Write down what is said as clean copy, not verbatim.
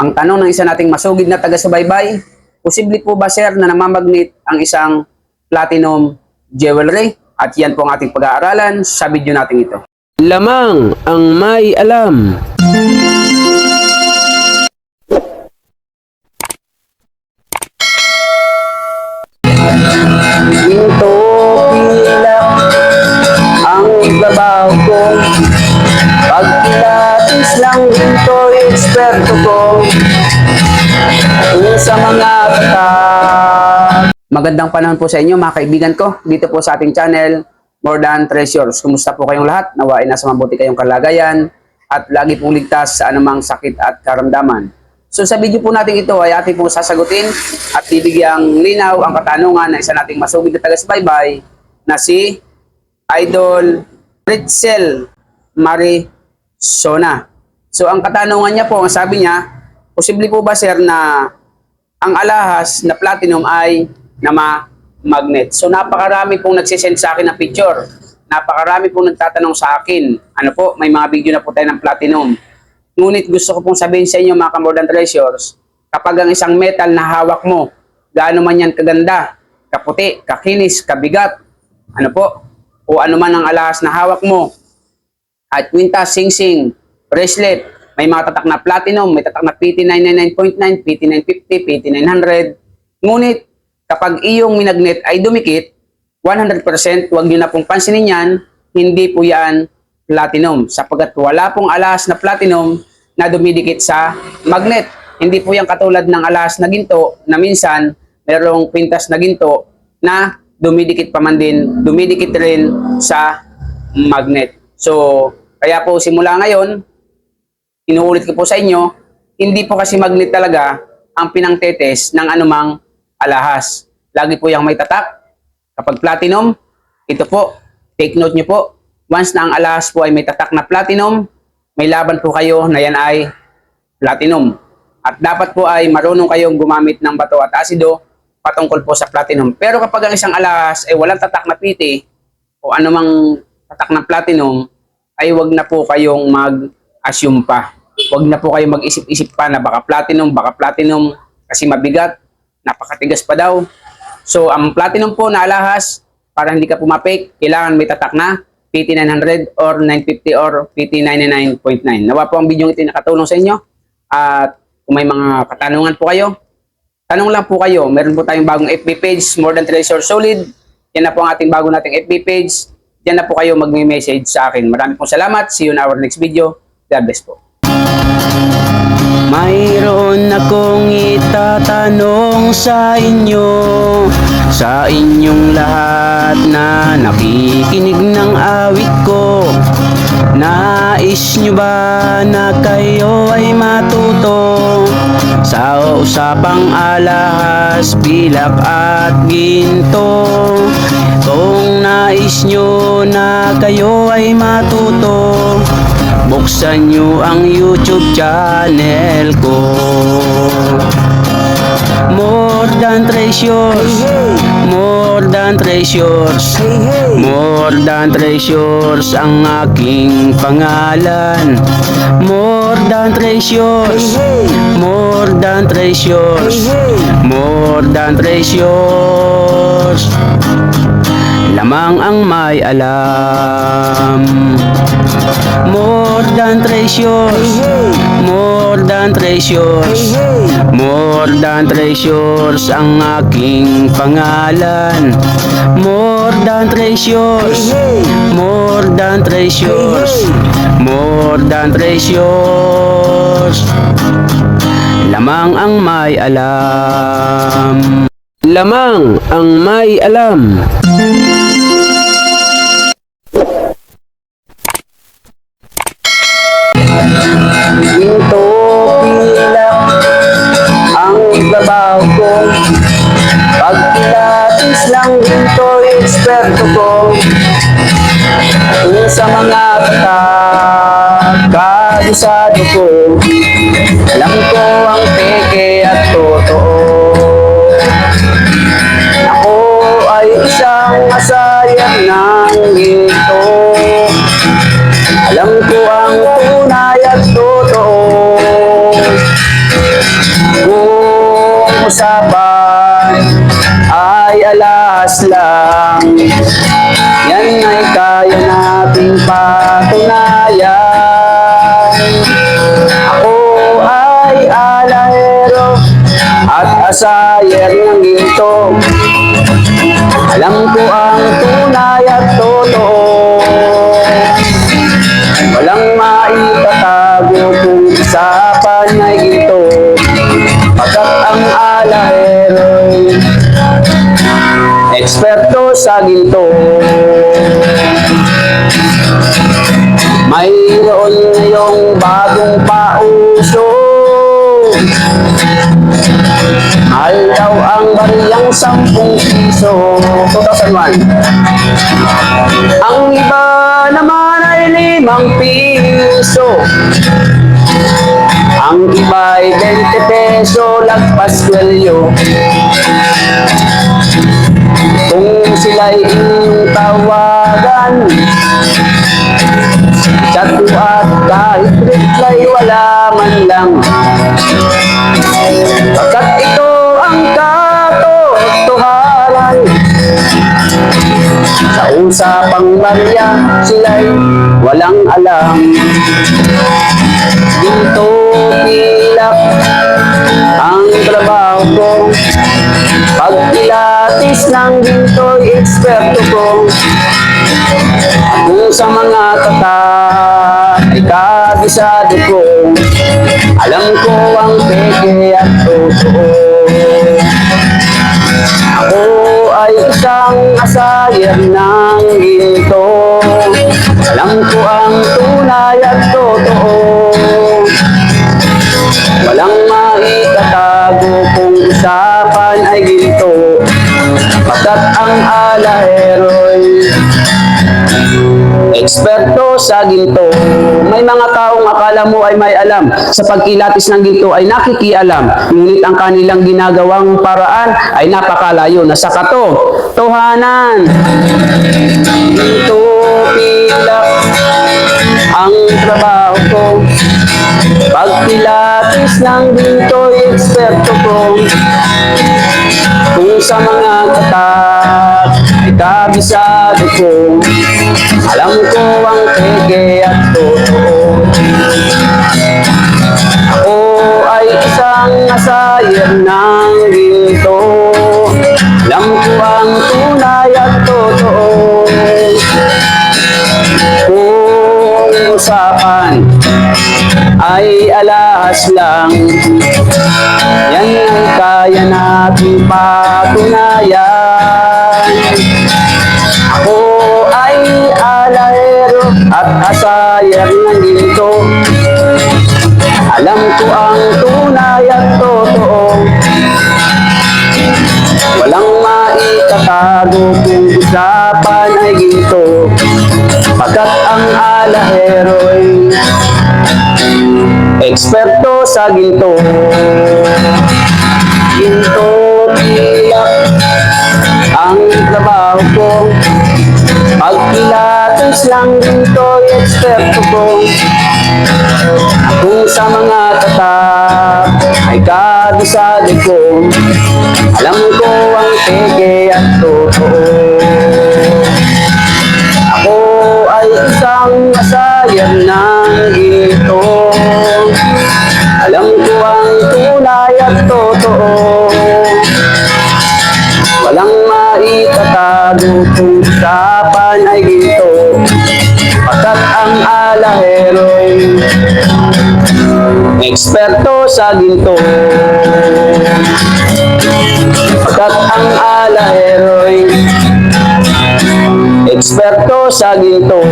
Ang tanong ng isa nating masugid na taga-subaybay, posible po ba sir na namamagnet ang isang platinum jewelry? At yan po ang ating pag-aaralan sa video natin ito. Lamang ang may alam. Ginto pilak ang ibabaw ko, pag pilatis lang ginto eksperto ko sa mga katak. Magandang panahon po sa inyo mga kaibigan ko dito po sa ating channel More Than Treasures. Kumusta po kayong lahat? Nawa ay nasa mabuti kayong kalagayan at lagi pong ligtas sa anumang sakit at karamdaman. So sa video po natin ito ay ating pong sasagutin at bibigyang linaw ang katanungan ng isa nating masugid na taga-subaybay na si Idol Ritzel Marisona. So ang katanungan niya po, ang sabi niya, posible po ba sir na ang alahas na platinum ay magnet? So napakarami pong nagsisend sa akin ng picture. Napakarami pong nagtatanong sa akin. Ano po, may mga video na po tayo ng platinum. Ngunit gusto ko pong sabihin sa inyo mga ka-More Than Treasures, kapag ang isang metal na hawak mo, gaano man yan kaganda, kaputi, kakinis, kabigat, ano po, o ano man ang alahas na hawak mo, at kwintas, singsing, bracelet, may mga tatak na platinum, may tatak na PT999.9, PT950, PT900. Ngunit kapag iyong minagnet ay dumikit, 100%, huwag nyo na pong pansinin yan, hindi po yan platinum. Sapagkat wala pong alahas na platinum na dumidikit sa magnet. Hindi po yan katulad ng alahas na ginto na minsan mayroong kwintas na ginto na dumidikit pa man din, dumidikit rin sa magnet. So, kaya po simula ngayon, inuulit ko po sa inyo, hindi po kasi magnet talaga ang pinangtetes ng anumang alahas. Lagi po yung may tatak. Kapag platinum, ito po, take note nyo po, once na ang alahas po ay may tatak na platinum, may laban po kayo na yan ay platinum. At dapat po ay marunong kayong gumamit ng bato at asido patungkol po sa platinum. Pero kapag ang isang alahas ay walang tatak na PT o anumang tatak na platinum, ay wag na po kayong mag-assume pa. Wag na po kayong mag-isip-isip pa na baka platinum kasi mabigat, napakatigas pa daw. So ang platinum po na alahas, para hindi ka pumapik, kailangan may tatak na PT900 or 950 or PT99.9. Nawa po ang video ito nakatulong sa inyo. At kung may mga katanungan po kayo, tanong lang po kayo. Meron po tayong bagong FB page, More Than Treasures Solid. Yan na po ang ating bago nating FB page. Diyan na po kayo mag-message sa akin. Maraming pong salamat. See you in our next video. God bless po. Mayroon akong itatanong sa inyo, sa inyong lahat na nakikinig ng awit ko. Nais nyo ba na kayo ay matuto sa usapang alahas, pilak at ginto? Kung nais nyo na kayo ay matuto, buksan nyo ang YouTube channel ko. More Than Treasures, More Than Treasures, More Than Treasures ang aking pangalan. More Than Treasures, More Than Treasures, More Than Treasures. Lamang ang may alam. More Than Treasures, More Than Treasures, More Than Treasures ang aking pangalan. More Than Treasures, More Than Treasures, More Than Treasures. Lamang ang may alam. Lamang ang may alam. Ginto pilak ang ibabaw ko, pag pilatis lang ginto eksperto ko sa mga kabisado ko. Alam ko ang peke at totoo. Ako ay isang masayang ng ginto. Alam ko ang tunay at totoo. usapan ay alahas lang. Yan ay kaya nating patunayan. Ako ay alahero at asayer ng ginto. Alam ko ang tunay at totoo. Walang maitatago kung usapan ay ginto. Pagkat ang alahero'y eksperto sa ginto. Mayroon ngayong bagong pauso. Mahal daw ang bariyang 10 piso. 2001. Ang iba naman ay 5 piso. Ang iba ay 20 peso, lagpas kwelyo. Kung sila'y inyong tawagan, chat mo at kahit reply wala man lang. Pagkat ito ang katotohanan. Sa usapang barya, sila'y walang alam. Dito pilak ang trabaho ko. Pag pilatis ng ginto'y eksperto ko. Kung sa mga tatak ay kabisado ko. Alam ko ang peke at totoo. Ako ay isang asayer ng ginto. Alam ko ang tunay at totoo. Walang maitatago kung usapan ay ginto. Pagkat ang alahero'y eksperto sa ginto. May mga taong akala mo ay may alam sa pagkilatis ng ginto ay nakikialam, ngunit ang kanilang ginagawang paraan ay napakalayo na sa katotohanan. Ginto pilak ang trabaho ko. Pagpilatis ng ginto'y eksperto ko. Kung sa mga katak ay kabisado ko. Alam ko ang peke at totoo. Ako ay isang asayer ng ginto. Alam ko ang tunay at totoo. Kung usapan ay alahas lang, yan ang kaya nating patunayan. Ako ay alahero at asayer ng ginto. Alam ko ang tunay at totoo. Walang maitatago kung usapan ay ginto. Pagkat ang alahero'y eksperto sa ginto. Ginto pilak ang trabaho ko. Pagpilatis lang ginto'y eksperto ko. Kung sa mga tatak ay kabisado ko. Alam ko ang peke at totoo. Ako ay isang asayer ng ginto. Alam ko ang tunay at totoo. Walang maitatago kung usapan ay ginto. Pagkat ang alahero'y eksperto sa ginto. Pagkat ang alahero'y eksperto sa ginto.